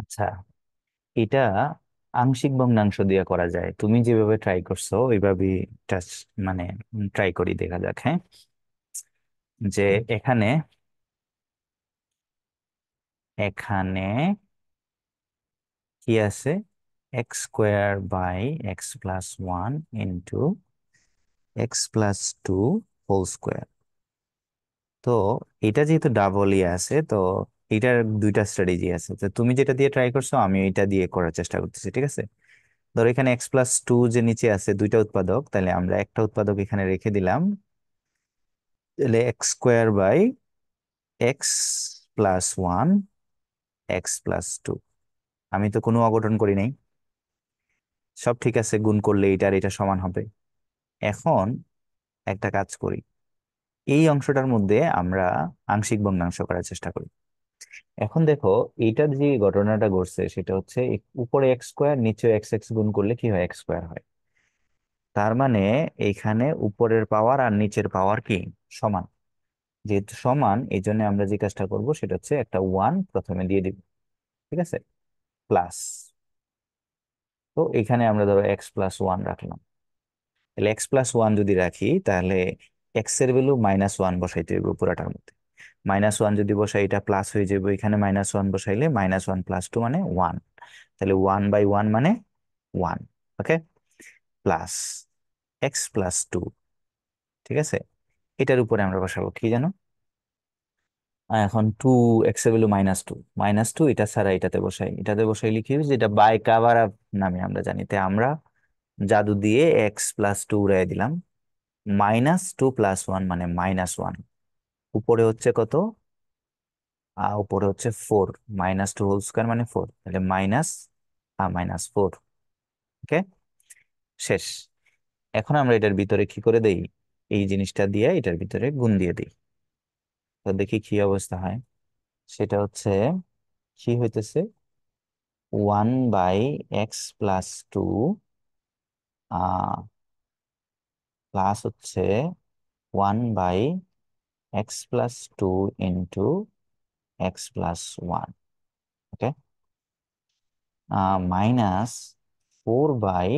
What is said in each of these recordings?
আচ্ছা, এটা আংশিক ভগ্নাংশ দিয়ে করা যায়। তুমি যেভাবে ট্রাই করছো ওইভাবেই টাচ মানে ট্রাই করি, দেখা যাক। হ্যাঁ, যে এখানে এখানে কি আছে? X square by x plus one into x plus two whole square. তো এটা যেহেতু ডাবল আছে, তো এটার দুইটা স্ট্র্যাটেজি আছে। তো তুমি যেটা দিয়ে ট্রাই করছো আমি এটা দিয়ে করার চেষ্টা করতেছি, ঠিক আছে? ধরো এখানে এক্স প্লাস টু যে নিচে আছে দুইটা উৎপাদক, তাহলে আমরা একটা উৎপাদক এখানে রেখে দিলাম। তাহলে x square by x plus one x plus two. আমি তো কোনো অঘটন করি নাই, সব ঠিক আছে। গুণ করলে এটা আর এটা সমান হবে। এখন একটা কাজ করি, এই অংশটার মধ্যে আমরা আংশিক ভগ্নাংশ করার চেষ্টা করি। এখন দেখো, এইটার যে ঘটনাটা ঘটছে সেটা হচ্ছে উপরে এক্স স্কোয়ার নিচে এক্স এক্স গুণ করলে কি হয়? এক্স স্কোয়ার হয়। তার মানে এইখানে উপরের পাওয়ার আর নিচের পাওয়ার কি সমান। যেহেতু সমান, এই জন্য আমরা যে কাজটা করব সেটা হচ্ছে একটা ওয়ান প্রথমে দিয়ে দিব, ঠিক আছে? প্লাস, তো এখানে আমরা ধরো এক্স প্লাস ওয়ান রাখলাম। তাহলে এক্স প্লাস ওয়ান যদি রাখি, তাহলে এক্স এর ভ্যালু মাইনাস ওয়ান বসাইতে হবে পুরাটার মধ্যে। মাইনাস ওয়ান যদি বসাই এটা প্লাস হয়ে যাবে, এখানে মাইনাস ওয়ান বসাইলে মাইনাস ওয়ান প্লাস টু মানে ওয়ান। তাহলে ওয়ান বাই ওয়ান মানে one. Okay, plus x plus two, ঠিক আছে? এটার উপরে আমরা বসাবো কি জানো? এখন টু, এক্স এর value minus two, minus two এটা ছাড়া এটাতে বসাই, এটাতে বসাইলে কি হবে? যেটা বাই কাভার আপ নামে আমরা জানি, তাই আমরা জাদু দিয়ে এক্স প্লাস টু উড়াই দিলাম। মাইনাস টু প্লাস ওয়ান মানে মাইনাস ওয়ান। উপরে হচ্ছে কত? উপরে হচ্ছে four. Minus two whole square মানে ফোর, তাহলে মাইনাস মাইনাস ফোর। ওকে, শেষ। এখন আমরা এটার ভিতরে কি করে দেই? এই জিনিসটা দিয়ে এটার ভিতরে গুণ দিয়ে দিই। তো দেখি কি অবস্থা হয়। সেটা হচ্ছে কি হইতেছে, one by x plus two plus হচ্ছে one by x plus two into x plus one. Okay, minus four by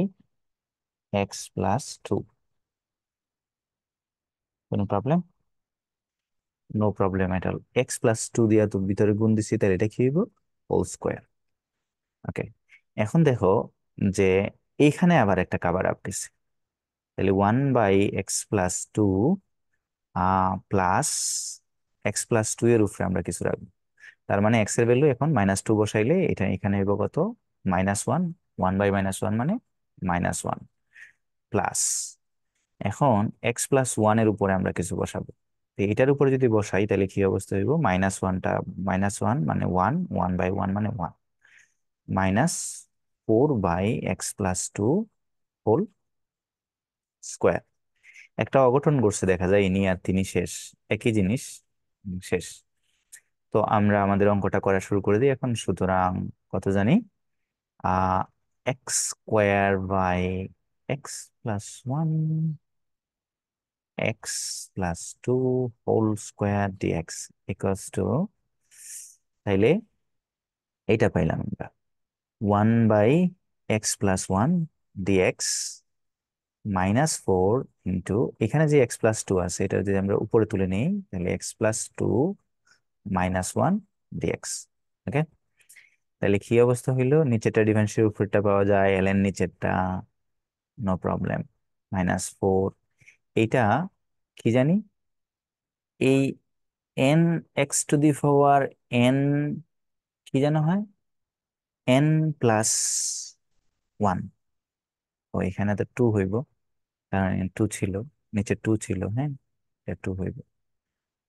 x plus two. কোনো problem? No problem at all. X plus two দিয়া তো ভিতরে গুণ দিছি, তাহলে এটা কি হইব? Whole square. ওকে, এখন দেখো যে এইখানে আবার একটা কাভার আপ দিছে। তাহলে one by x plus two plus x plus two এর উপরে আমরা কিছু রাখবো। তার মানে এক্স এর ভ্যালু এখন মাইনাস টু বসাইলে এটা এখানে হইব কত? Minus one. One by minus one মানে মাইনাস ওয়ান। প্লাস এখন এক্স প্লাস ওয়ান এর উপরে আমরা কিছু বসাবো। তো এটার উপরে যদি বসাই তাহলে কি অবস্থা হইব? মাইনাস ওয়ানটা মাইনাস ওয়ান মানে ওয়ান, ওয়ান বাই ওয়ান মানে one, minus four by x plus two whole square. একটা অঘটন ঘটছে দেখা যায়, ইনি আর তিনি শেষ, একই জিনিস। শেষ। তো আমরা আমাদের অঙ্কটা করা শুরু করে দিই এখন। সুতরাং কত জানি? আহ x square by x plus one x plus two whole square dx equals two, তাইলে এইটা পাইলাম আমরা one by x plus one dx minus four into এখানে যে এক্স প্লাস টু আছে এটা যদি আমরা উপরে তুলে নিই, তাহলে x plus two minus one dx. Okay, তাহলে কি অবস্থা হইলো? নিচেরটা ডিফারেন্সিয়াল উপরেরটা পাওয়া যায়, এলএন নিচেরটা, নো প্রবলেম। মাইনাস ফোর, এইটা কি জানি, এই N x to the power N কি যেন হয়? N plus one. ও এখানে তো টু হইব, কারণ টু ছিল, নিচে টু ছিল। হ্যাঁ, এটা টু হইব।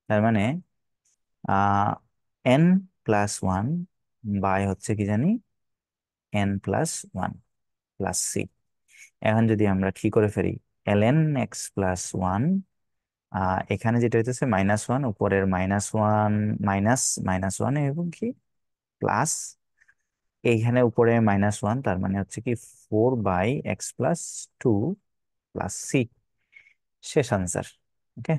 তার মানে এন প্লাস ওয়ান বাই হচ্ছে কি জানি n plus one plus c. এখন যদি আমরা কি করে ফেলি, l n x plus one, এখানে যেটা হইতেছে মাইনাস ওয়ান, উপরের minus one minus minus one এবং কি প্লাস, এইখানে উপরে মাইনাস ওয়ান, তার মানে হচ্ছে কি four by x plus two plus c. শেষ আনসার। ওকে।